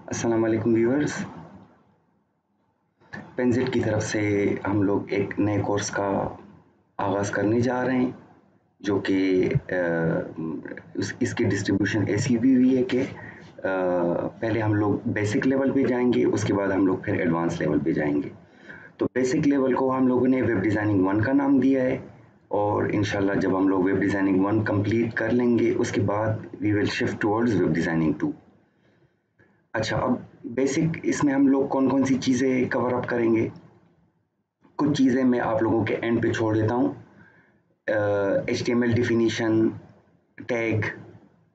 अस्सलाम वालेकुम व्यूअर्स। पेनजेड की तरफ से हम लोग एक नए कोर्स का आगाज़ करने जा रहे हैं जो कि इसकी डिस्ट्रीब्यूशन ऐसी भी हुई है कि पहले हम लोग बेसिक लेवल पे जाएंगे, उसके बाद हम लोग फिर एडवांस लेवल पे जाएंगे। तो बेसिक लेवल को हम लोगों ने वेब डिज़ाइनिंग 1 का नाम दिया है और इंशाल्लाह जब हम लोग वेब डिज़ाइनिंग 1 कंप्लीट कर लेंगे उसके बाद we will shift towards web designing 2। अच्छा, अब बेसिक इसमें हम लोग कौन-कौन सी चीज़ें कवर अप करेंगे? कुछ चीज़ें मैं आप लोगों के एंड पे छोड़ देता हूँ। HTML definition, tag,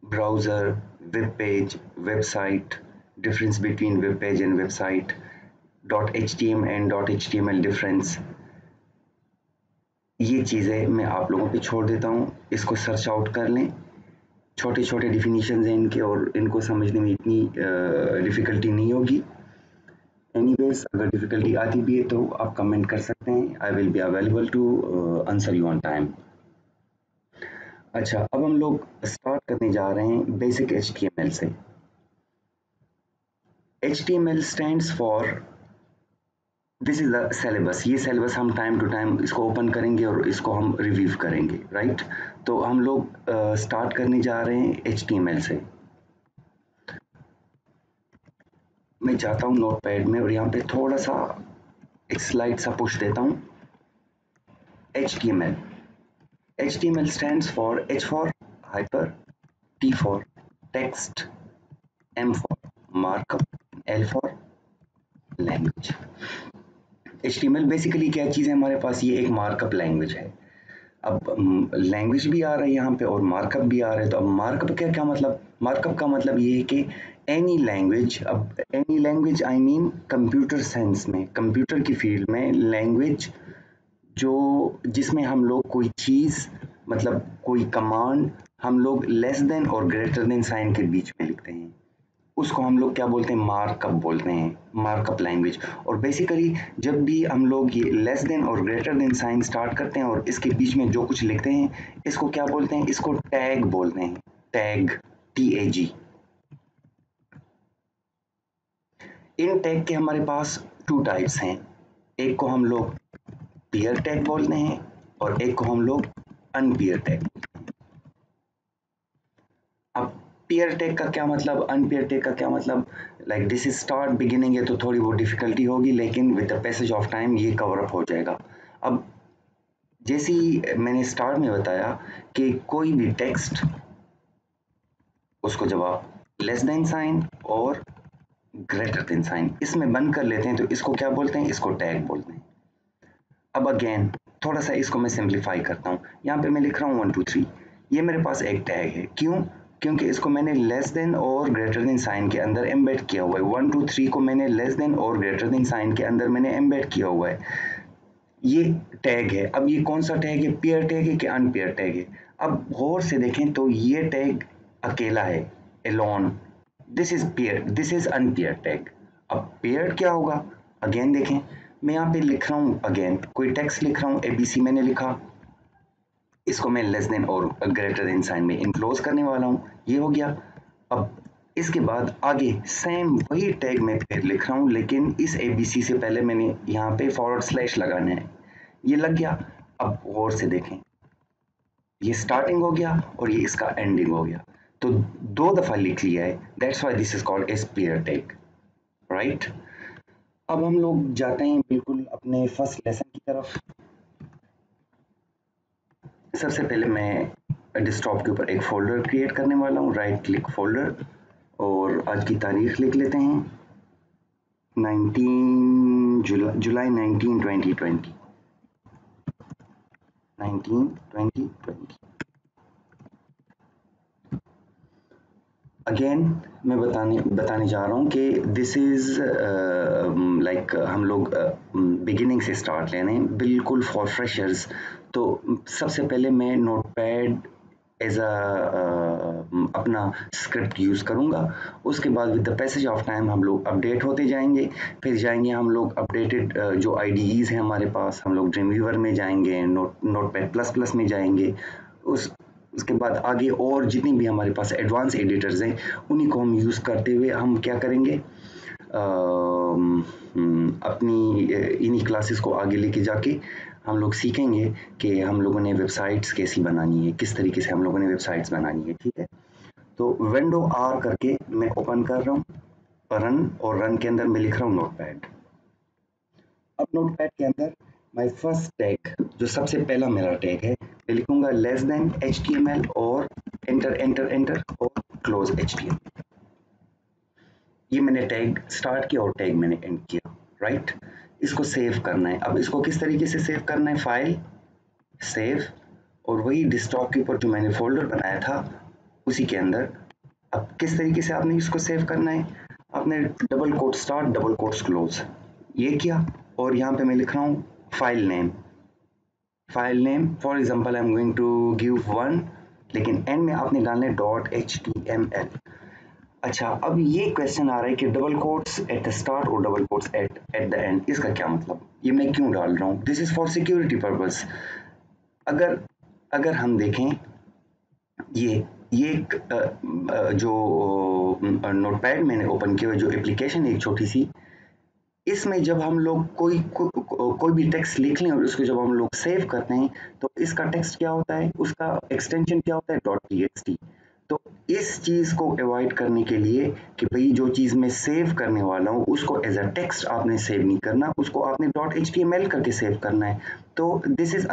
browser, web page, website, difference between web page and website, .html and .html difference, ये चीज़ें मैं आप लोगों पे छोड़ देता हूँ। इसको सर्च आउट कर लें। छोटे छोटे डिफिनीशंस हैं इनके और इनको समझने में इतनी डिफ़िकल्टी नहीं होगी। एनीवेज अगर डिफ़िकल्टी आती भी है तो आप कमेंट कर सकते हैं। I will be available to answer you on time. अच्छा, अब हम लोग स्टार्ट करने जा रहे हैं बेसिक HTML से। HTML stands for, this is the syllabus. ये सिलेबस हम टाइम टू टाइम इसको ओपन करेंगे और इसको हम रिव्यू करेंगे, राइट? तो हम लोग स्टार्ट करने जा रहे हैं HTML से। मैं जाता हूँ नोटपैड में और यहाँ पे थोड़ा सा एक स्लाइड सा पुश देता हूँ। HTML stands for H for hyper, T for text, M for markup, L for language। HTML basically क्या चीज़ है हमारे पास? ये एक मार्कअप लैंग्वेज है। अब लैंग्वेज भी आ रहा है यहाँ पे और मार्कअप भी आ रहा है। तो अब मार्कअप का क्या मतलब? मार्कअप का मतलब ये है कि एनी लैंग्वेज, अब any language I mean computer science में, कंप्यूटर की फील्ड में लैंग्वेज जो जिसमें हम लोग कोई चीज़ मतलब कोई कमांड हम लोग लेस देन और ग्रेटर देन साइन के बीच में लिखते हैं, उसको हम लोग क्या बोलते हैं? मार्कअप बोलते हैं, मार्कअप लैंग्वेज। और बेसिकली जब भी हम लोग ये लेस देन और ग्रेटर देन साइन स्टार्ट करते हैं और इसके बीच में जो कुछ लिखते हैं इसको क्या बोलते हैं? इसको टैग बोलते हैं। Tag, TAG। इन टैग के हमारे पास टू टाइप्स हैं। एक को हम लोग पेयर टैग बोलते हैं और एक को हम लोग अनपेयर टैग। अब पेयर टैग का क्या मतलब, अनपेयर टैग का क्या मतलब? Like this is start beginning है तो थोड़ी वो डिफिकल्टी होगी, लेकिन with the passage of time ये कवर अप हो जाएगा। अब जैसे ही मैंने स्टार्ट में बताया कि कोई भी टेक्स्ट, उसको जब आप लेस देन साइन और ग्रेटर देन साइन इसमें बंद कर लेते हैं तो इसको क्या बोलते हैं? इसको टैग बोलते हैं। अब अगेन थोड़ा सा इसको मैं सिंप्लीफाई करता हूँ। यहाँ पे मैं लिख रहा हूँ 1 2 3, ये मेरे पास एक टैग है। क्यों? क्योंकि इसको मैंने लेस देन और ग्रेटर देन साइन के अंदर एम्बेड किया हुआ है। 1 2 3 को मैंने लेस देन और ग्रेटर देन साइन के अंदर मैंने एम्बेड किया हुआ है। ये टैग है। अब ये कौन सा टैग है? पेयर टैग है कि अनपेयर टैग है? अब गौर से देखें तो ये टैग अकेला है, alone. This is pair, this is unpair tag. अब पेयर क्या होगा? अगेन देखें, मैं यहाँ पे लिख रहा हूँ, अगेन कोई टेक्स्ट लिख रहा हूँ, ABC मैंने लिखा, इसको मैं लेस देन और ग्रेटर देन साइन में इनक्लोज करने वाला हूँ, ये हो गया। अब इसके बाद आगे सेम वही टैग मैं फिर लिख रहा हूँ, लेकिन इस ABC से पहले मैंने यहाँ पे फॉरवर्ड स्लैश लगाना है, ये लग गया। अब गौर से देखें, ये स्टार्टिंग हो गया और ये इसका एंडिंग हो गया, तो दो दफा लिख लिया है। That's why this is called as pair tag, right? अब हम लोग जाते हैं बिल्कुल अपने फर्स्ट लेसन की तरफ। सबसे पहले मैं डेस्कटॉप के ऊपर एक फ़ोल्डर क्रिएट करने वाला हूँ, राइट क्लिक फ़ोल्डर, और आज की तारीख लिख लेते हैं 19 जुलाई 19 2020। अगेन मैं बताने जा रहा हूँ कि दिस इज़ लाइक हम लोग बिगिनिंग से स्टार्ट लेने हैं, बिल्कुल फॉर फ्रेशर्स। तो सबसे पहले मैं नोटपैड एज अ अपना स्क्रिप्ट यूज़ करूँगा। उसके बाद with the passage of time हम लोग अपडेट होते जाएंगे। फिर जाएंगे हम लोग अपडेटेड जो IDEs हैं हमारे पास, हम लोग ड्रीमवीवर में जाएंगे, नोटपैड प्लस प्लस में जाएंगे, उस उसके बाद आगे और जितनी भी हमारे पास एडवांस एडिटर्स हैं उन्हीं को हम यूज़ करते हुए हम क्या करेंगे, अपनी इन्हीं क्लासेस को आगे लेके जाके हम लोग सीखेंगे कि हम लोगों ने वेबसाइट्स कैसी बनानी है, किस तरीके से हम लोगों ने वेबसाइट्स बनानी है। ठीक है, तो विंडो आर करके मैं ओपन कर रहा हूँ रन, और रन के अंदर मैं लिख रहा हूँ नोटपैड। अब नोटपैड के अंदर माय फर्स्ट टैग, जो सबसे पहला मेरा टैग है, मैं लिखूंगा लेस देन HTML और एंटर एंटर एंटर और क्लोज HTML। ये मैंने टैग स्टार्ट किया और टैग मैंने एंड किया, राइट। इसको सेव करना है। अब इसको किस तरीके से सेव करना है, फाइल सेव, और वही डेस्कटॉप के ऊपर जो मैंने फोल्डर बनाया था उसी के अंदर। अब किस तरीके से आपने इसको सेव करना है, आपने double quote start double quotes close ये किया, और यहाँ पे मैं लिख रहा हूँ file name for example I am going to give one, लेकिन एंड में आपने डालना है .html। अच्छा, अब ये क्वेश्चन आ रहा है कि double quotes at the start और double quotes at the end, इसका क्या मतलब, ये मैं क्यों डाल रहा हूँ। This is for security purpose. अगर अगर हम देखें ये एक जो नोटपैड मैंने ओपन किया, जो एप्लीकेशन है एक छोटी सी, इसमें जब हम लोग कोई भी टेक्स्ट लिख लें और उसको जब हम लोग सेव करते हैं तो इसका टेक्स्ट क्या होता है, उसका एक्सटेंशन क्या होता है, .txt। तो इस चीज को अवॉइड करने के लिए कि भाई जो चीज मैं सेव करने वाला हूँ उसको एज अ टेक्स्ट आपने सेव नहीं करना, उसको आपने .html करके सेव करना है। तो this is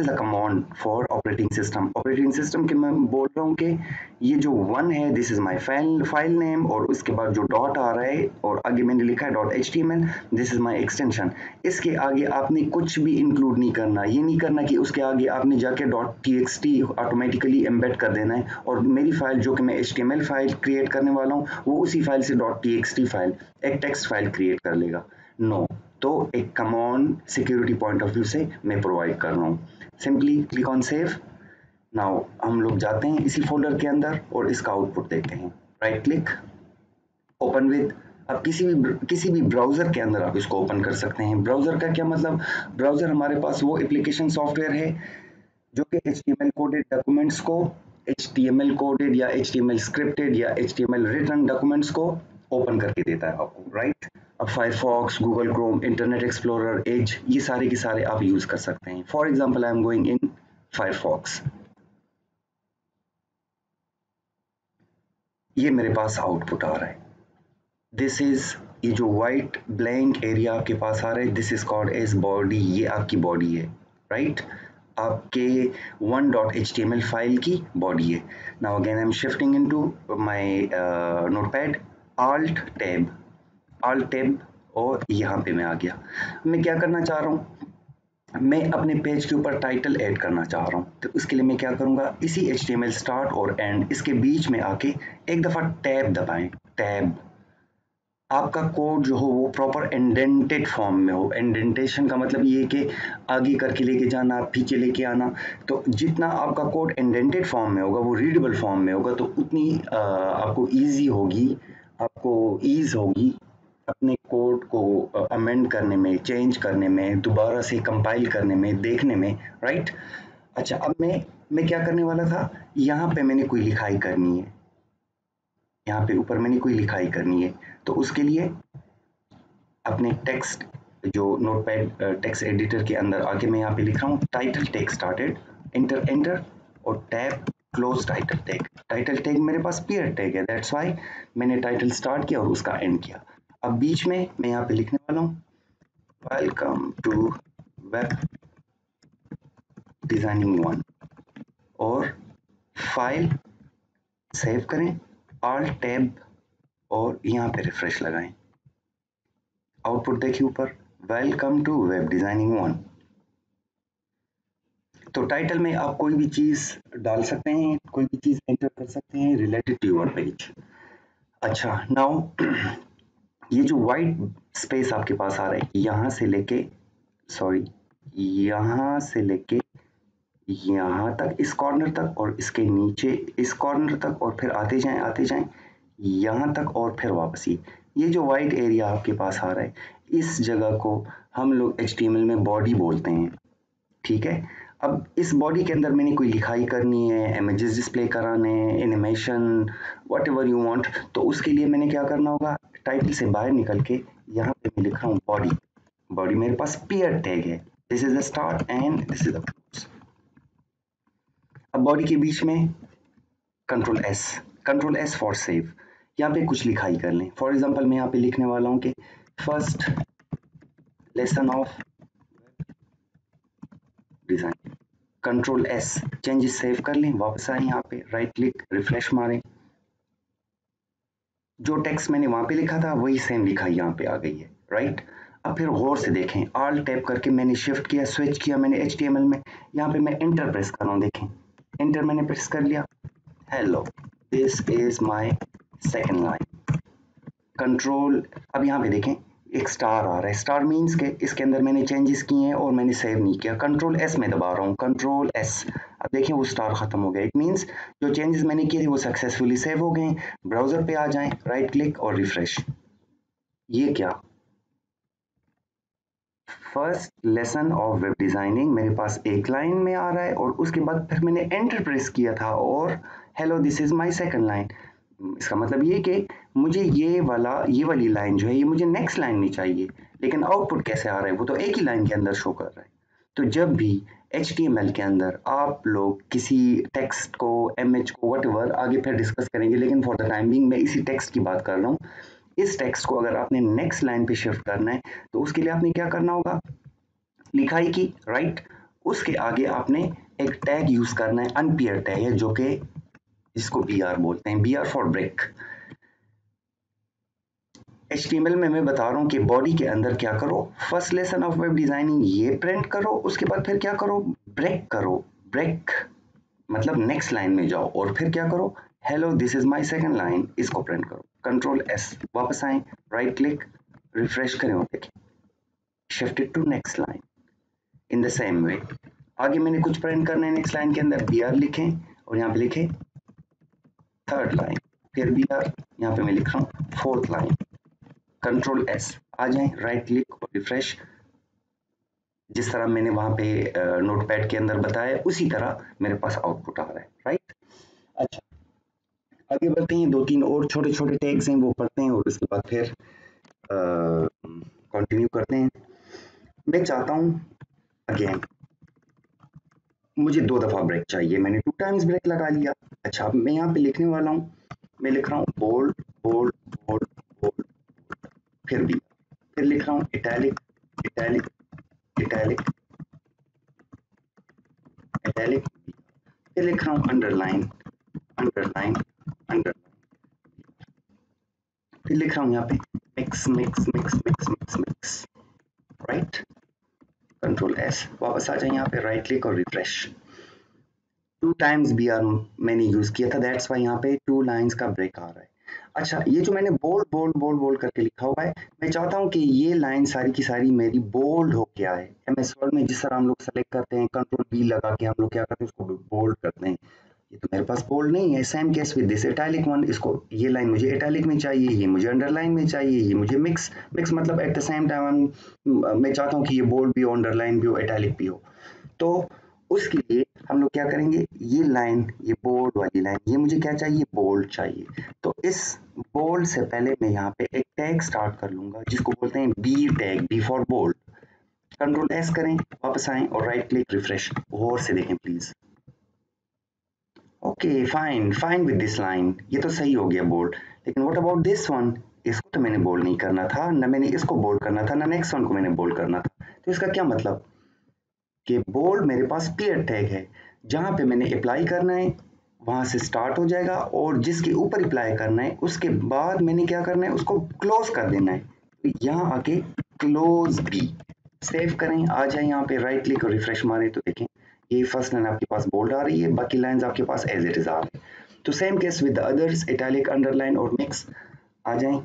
a command for operating system के मैं बोल रहा हूँ कि ये जो वन है this is my file name, और उसके बाद जो डॉट आ रहा है और आगे मैंने लिखा है .html, this is my extension. इसके आगे आपने कुछ भी इंक्लूड नहीं करना, ये नहीं करना कि उसके आगे आपने जाके .txt ऑटोमेटिकली एम्बेड कर देना है और मेरी फाइल जो कि मैं HTML फाइल क्रिएट करने वाला हूँ वो उसी फाइल से .txt फाइल, एक टेक्स्ट फाइल क्रिएट कर लेगा। नो, तो एक command security point of view से मैं प्रोवाइड कर रहा हूँ। Simply click on save. Now हम लोग जाते हैं इसी फोल्डर के अंदर और इसका आउटपुट देखते हैं। Right click, open with. अब किसी भी ब्राउजर के अंदर आप इसको ओपन कर सकते हैं। ब्राउजर का क्या मतलब, ब्राउजर हमारे पास वो एप्लीकेशन सॉफ्टवेयर है जो कि HTML कोडेड डॉक्यूमेंट्स को, HTML कोडेड या HTML स्क्रिप्टेड या HTML रिटन डॉक्यूमेंट्स को ओपन करके देता है आपको, राइट। अब Firefox, Google Chrome, Internet Explorer, Edge, ये सारे के सारे आप यूज कर सकते हैं। For example I am going in Firefox, ये मेरे पास आउटपुट आ रहा है। दिस इज, ये जो व्हाइट ब्लैंक एरिया आपके पास आ रहा है, this is called as body, ये आपकी बॉडी है, राइट। आपके one.html फाइल की बॉडी है। Now again I am shifting into my notepad, alt tab, और यहाँ पे मैं आ गया। मैं क्या करना चाह रहा हूँ, मैं अपने पेज के ऊपर टाइटल ऐड करना चाह रहा हूँ। तो उसके लिए मैं क्या करूँगा, इसी HTML स्टार्ट और एंड इसके बीच में आके एक दफ़ा टैब दबाएं। टैब, आपका कोड जो हो वो प्रॉपर इंडेंटेड फॉर्म में हो। इंडेंटेशन का मतलब ये कि आगे करके लेके जाना, पीछे लेके आना। तो जितना आपका कोड इंडेंटेड फॉर्म में होगा, वो रीडेबल फॉर्म में होगा, तो उतनी आपको ईजी होगी, आपको ईज होगी अपने कोड को अमेंड करने में, चेंज करने में, दोबारा से कंपाइल करने में, देखने में, राइट। अच्छा, अब मैं क्या करने वाला था, यहाँ पे मैंने कोई लिखाई करनी है, यहाँ पे ऊपर मैंने कोई लिखाई करनी है। तो उसके लिए अपने टेक्स्ट, जो नोटपैड टेक्स्ट एडिटर के अंदर आके मैं यहाँ पे लिख रहा हूँ title tag started, enter enter, और tab close title tag. Title tag मेरे पास पीयर टैग है, दैट्स वाई मैंने टाइटल स्टार्ट किया और उसका एंड किया। अब बीच में मैं यहाँ पे लिखने वाला हूँ वेलकम टू वेब डिजाइनिंग 1, और फाइल सेव करें, ऑल्ट टैब, और यहाँ पे रिफ्रेश लगाएं। आउटपुट देखिए ऊपर, वेलकम टू वेब डिजाइनिंग 1। तो टाइटल में आप कोई भी चीज डाल सकते हैं, कोई भी चीज एंटर कर सकते हैं रिलेटेड टू योर पेज। अच्छा, नाउ ये जो वाइट स्पेस आपके पास आ रहा है, यहाँ से लेके, सॉरी, यहाँ से लेके यहाँ तक, इस कॉर्नर तक, और इसके नीचे इस कॉर्नर तक, और फिर आते जाएं यहाँ तक, और फिर वापस ये जो वाइट एरिया आपके पास आ रहा है, इस जगह को हम लोग HTML में बॉडी बोलते हैं, ठीक है। अब इस बॉडी के अंदर मैंने कोई लिखाई करनी है, इमेजेस डिस्प्ले कराने हैं, एनिमेशन, व्हाटएवर यू वांट, तो उसके लिए मैंने क्या करना होगा, टाइटल से बाहर निकल के यहाँ पे मैं लिख रहा हूँ बॉडी। बॉडी मेरे पास पीयर टैग है, this is the start and this is the close. अब बॉडी के बीच में कंट्रोल एस फॉर सेव। यहाँ पे कुछ लिखाई कर लें, फॉर एग्जाम्पल मैं यहाँ पे लिखने वाला हूँ कि first lesson of design. Control S, changes save कर लें, वापस आए यहाँ पे, राइट क्लिक, रिफ्रेश मारें, जो टेक्स्ट मैंने वहां पे लिखा था वही सेम लिखाई यहाँ पे आ गई है, राइट। अब फिर गौर से देखें, ऑल टैप करके मैंने शिफ्ट किया, स्विच किया मैंने HTML में, यहाँ पे मैं एंटर प्रेस कर रहा हूँ, देखें एंटर मैंने प्रेस कर लिया, hello this is my second line. Control, अब यहाँ पे देखें एक स्टार आ रहा है, स्टार मीन्स के इसके अंदर मैंने चेंजेस किए हैं और मैंने सेव नहीं किया। कंट्रोल एस में दबा रहा हूँ, कंट्रोल एस, अब देखें वो स्टार खत्म हो गया, इट मीन्स जो चेंजेस मैंने किए थे वो सक्सेसफुली सेव हो गए। ब्राउजर पे आ जाएं, राइट क्लिक और रिफ्रेश। ये क्या, first lesson of web designing मेरे पास एक लाइन में आ रहा है और उसके बाद फिर मैंने एंटर प्रेस किया था और hello this is my second line. इसका मतलब ये कि मुझे ये वाली लाइन जो है ये मुझे नेक्स्ट लाइन में चाहिए, लेकिन आउटपुट कैसे आ रहा है, वो तो एक ही लाइन के अंदर शो कर रहा है। तो जब भी HTML के अंदर आप लोग किसी टेक्स्ट को, इमेज को, व्हाटएवर आगे फिर डिस्कस करेंगे, लेकिन फॉर द टाइम बिंग मैं इसी टेक्स्ट की बात कर रहा हूँ। इस टेक्स्ट को अगर आपने नेक्स्ट लाइन पे शिफ्ट करना है तो उसके लिए आपने क्या करना होगा, लिखाई की, राइट, उसके आगे आपने एक टैग यूज करना है, अनपेयर टैग है, जो कि जिसको BR बोलते हैं, BR फॉर ब्रेक। HTML में मैं बता रहा हूँ कि बॉडी के अंदर क्या करो, first lesson of web designing ये प्रिंट करो, उसके बाद फिर क्या करो, ब्रेक करो। ब्रेक मतलब नेक्स्ट लाइन में जाओ और फिर क्या करो, hello this is my second line, इसको प्रिंट करो। कंट्रोल एस, वापस आए, राइट क्लिक, रिफ्रेश करें और देखें shifted to next line. In the same way आगे मैंने कुछ प्रिंट करना है, नेक्स्ट लाइन के अंदर BR लिखें और यहाँ पे लिखें थर्ड लाइन, फिर BR, यहाँ पे मैं लिख रहा हूँ फोर्थ लाइन। कंट्रोल एस, आ जाए, राइट क्लिक और रिफ्रेश। जिस तरह मैंने वहां पे नोटपैड के अंदर बताया उसी तरह मेरे पास आउटपुट आ रहा है, राइट। अच्छा, आगे बढ़ते हैं, दो तीन और छोटे छोटे टैग्स हैं वो पढ़ते हैं और उसके बाद फिर कंटिन्यू करते हैं। मैं चाहता हूँ अगेन मुझे 2 दफा ब्रेक चाहिए, मैंने 2 टाइम्स ब्रेक लगा लिया। अच्छा, अब मैं यहाँ पे लिखने वाला हूँ, मैं लिख रहा हूँ बोल्ड बोल्ड बोल्ड बोल्ड, फिर भी फिर लिख रहा हूँ इटैलिक इटैलिक इटैलिक इटैलिक, फिर लिख रहा हूँ अंडरलाइन अंडरलाइन अंडरलाइन, फिर लिख रहा हूँ यहाँ पे mix mix mix mix mix mix, right. Control S, वापस आ जाए यहाँ पे, राइट क्लिक और रिफ्रेश। 2 टाइम्स BR मैंने यूज किया था, दैट्स वाई यहाँ पे 2 लाइंस का ब्रेक आ रहा है। अच्छा, ये जो मैंने बोल्ड बोल्ड बोल्ड बोल्ड करके लिखा हुआ है, मैं चाहता हूँ कि ये लाइन सारी की सारी मेरी बोल्ड होके आए। MS वर्ड में जिस तरह हम लोग सेलेक्ट करते हैं, कंट्रोल B लगा के हम लोग क्या करते हैं, उसको बोल्ड करते हैं। ये तो मेरे पास बोल्ड नहीं है। Same case with this italic one, इसको ये लाइन मुझे इटैलिक में चाहिए, ये मुझे अंडरलाइन में चाहिए, ये मुझे मिक्स मिक्स मतलब एट द सेम टाइम मैं चाहता हूँ कि ये बोल्ड भी हो, अंडरलाइन भी हो, इटैलिक भी हो। तो उसके लिए हम लोग क्या करेंगे, ये लाइन, ये बोल्ड वाली लाइन, ये मुझे क्या चाहिए, बोल्ड चाहिए। तो इस बोल्ड से पहले मैं यहाँ पे एक टैग स्टार्ट कर लूंगा जिसको बोलते हैं B tag, B for bold. Control S करें, वापस आएं और राइट क्लिक, रिफ्रेश। गौर से देखें please. Okay, fine fine with this line, ये तो सही हो गया बोल्ड, लेकिन व्हाट अबाउट दिस वन, इसको तो मैंने बोल्ड नहीं करना था, ना मैंने इसको बोल्ड करना था, ना नेक्स्ट वन को मैंने बोल्ड करना था। तो इसका क्या मतलब कि बोल्ड मेरे पास पीयर टैग है, जहां पे मैंने अप्लाई करना है वहां से स्टार्ट हो जाएगा और जिसके ऊपर अप्लाई करना है उसके बाद मैंने क्या करना है, उसको क्लोज कर देना है। तो यहाँ आके क्लोज भी, सेव करें, आ जाए यहाँ पे, राइट क्लिक और रिफ्रेश मारे तो देखें ये फर्स्ट लाइन आपके पास बोल्ड आ रही है, बाकी लाइंस आपके पास एज इट इज आ रही है। तो same case with others, italic, underline और मिक्स। आ जाए,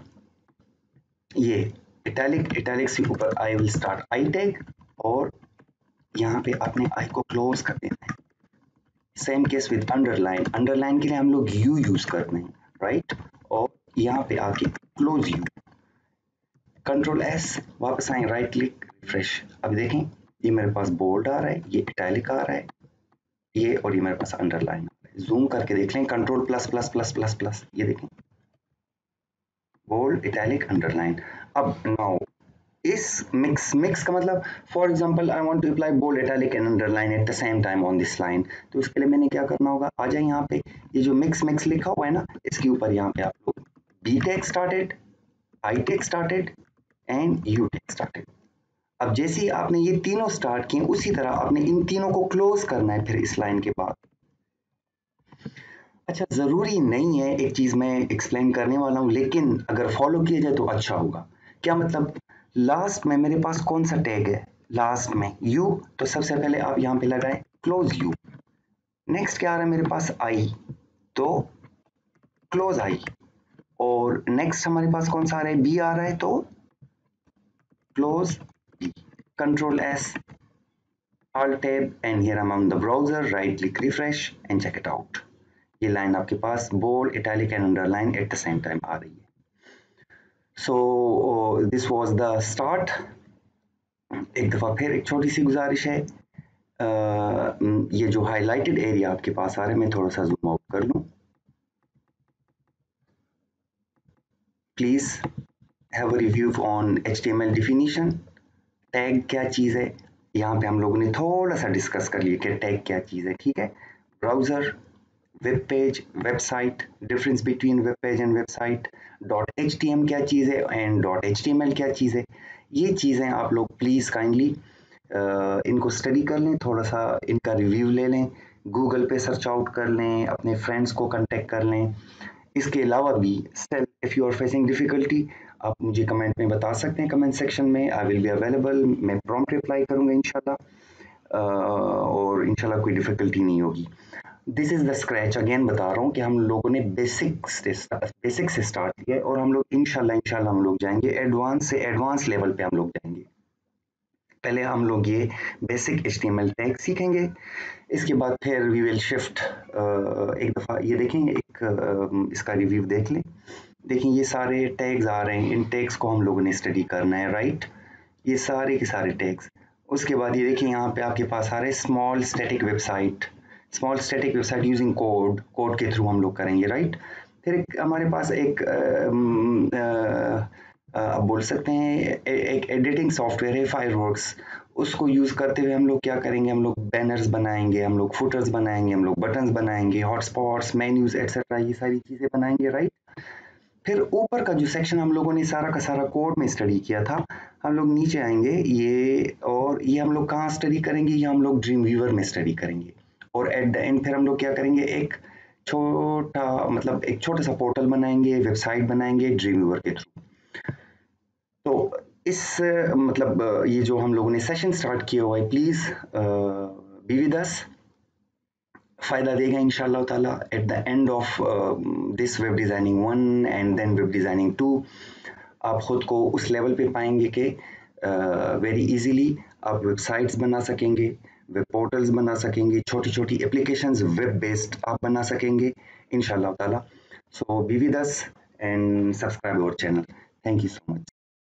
ये इटैलिक, इटैलिक से ऊपर I will start I tag और यहाँ पे अपने आई को क्लोज कर देना है। Same case with underline, underline के लिए हम लोग यू यूज करते हैं, राइट, और यहाँ पे आके क्लोज यू। कंट्रोल एस, वापस आए, राइट क्लिक, रिफ्रेश। अब देखें ये मेरे पास बोल्ड आ रहा है, ये इटैलिक आ रहा है, ये और ये मेरे पास अंडरलाइन आ रहा है। जूम करके देख लें, control plus plus plus plus plus, ये देखें बोल्ड इटैलिक अंडरलाइन। अब नाउ इस मिक्स का मतलब, for example I want to apply bold italic and underline at the same time on this line, तो इसके लिए मैंने क्या करना होगा, आ जाए यहाँ पे, ये जो मिक्स लिखा हुआ है ना, इसके ऊपर यहाँ पे आप लोग B tag started, I tag started and U tag started. अब जैसे ही आपने ये तीनों स्टार्ट किए, उसी तरह आपने इन तीनों को क्लोज करना है फिर इस लाइन के बाद। अच्छा, जरूरी नहीं है, एक चीज मैं एक्सप्लेन करने वाला हूं, लेकिन अगर फॉलो किया जाए तो अच्छा होगा। क्या मतलब, लास्ट में मेरे पास कौन सा टैग है, लास्ट में यू, तो सबसे पहले आप यहां पे लगाएं क्लोज यू। नेक्स्ट क्या आ रहा है मेरे पास, आई, तो क्लोज आई। और नेक्स्ट हमारे पास कौन सा आ रहा है, बी आ रहा है, तो close B. Control S, alt tab, and here I'm on the browser, right click refresh and check it out। ये लाइन आपके पास bold italic and underline at the same time आ रही है। So this was the start. एक दफ़ा फिर एक छोटी सी गुजारिश है, ये जो हाईलाइटेड एरिया आपके पास आ रहा है, मैं थोड़ा सा जूम आउट कर लूँ, please have a review on HTML definition. Tag क्या चीज़ है, यहाँ पे हम लोगों ने थोड़ा सा डिस्कस कर लिया कि टैग क्या चीज़ है, ठीक है। Browser, web page, website, difference between web page and website, .htm क्या चीज़ है एंड .html क्या चीज़ है, ये चीज़ें आप लोग प्लीज़ काइंडली इनको स्टडी कर लें, थोड़ा सा इनका रिव्यू ले लें, गूगल पे सर्च आउट कर लें, अपने फ्रेंड्स को कांटेक्ट कर लें। इसके अलावा भी still if you are facing difficulty, आप मुझे कमेंट में बता सकते हैं, कमेंट सेक्शन में आई विल बी अवेलेबल, मैं प्रॉम्प्ट रिप्लाई करूँगा इंशाल्लाह, और इंशाल्लाह कोई डिफ़िकल्टी नहीं होगी। This is the scratch, again बता रहा हूँ कि हम लोगों ने बेसिक से स्टार्ट किया है, और हम लोग इंशाल्लाह हम लोग जाएंगे एडवांस से एडवांस लेवल पे हम लोग जाएंगे। पहले हम लोग ये बेसिक HTML टैग सीखेंगे, इसके बाद फिर वी विल शिफ्ट। एक दफ़ा ये देखें, एक इसका रिव्यू देख लें, देखें ये सारे टैग्स आ रहे हैं, इन टैग्स को हम लोगों ने स्टडी करना है, राइट, ये सारे के सारे टैग्स। उसके बाद ये देखिए यहाँ पे आपके पास आ रहे हैं small static website using code के थ्रू हम लोग करेंगे, राइट। फिर हमारे पास एक आप बोल सकते हैं एक एडिटिंग सॉफ्टवेयर है फायरवर्क्स, उसको यूज़ करते हुए हम लोग क्या करेंगे, हम लोग बैनर्स बनाएंगे, हम लोग फुटर्स बनाएंगे, हम लोग बटन्स बनाएंगे, हॉटस्पॉट्स, मेन्यूज एक्सेट्रा, ये सारी चीज़ें बनाएंगे, राइट। फिर ऊपर का जो सेक्शन हम लोगों ने सारा का सारा कोड में स्टडी किया था, हम लोग नीचे आएंगे ये, और ये हम लोग कहाँ स्टडी करेंगे, ये हम लोग ड्रीम व्यूअर में स्टडी करेंगे। और एट द एंड फिर हम लोग क्या करेंगे, एक छोटा सा पोर्टल बनाएंगे, वेबसाइट बनाएंगे ड्रीम व्यूअर के थ्रू। तो इस ये जो हम लोगों ने सेशन स्टार्ट किया हुआ है, प्लीज़ बी विद अस, फ़ायदा देगा इंशाल्लाह ताला। At the end of this web designing 1 and then web designing 2, आप ख़ुद को उस लेवल पे पाएंगे कि वेरी इजीली आप वेबसाइट्स बना सकेंगे, वेब पोर्टल्स बना सकेंगे, छोटी छोटी एप्लीकेशंस वेब बेस्ड आप बना सकेंगे इंशाल्लाह ताला। So be with us and subscribe our channel. Thank you so much.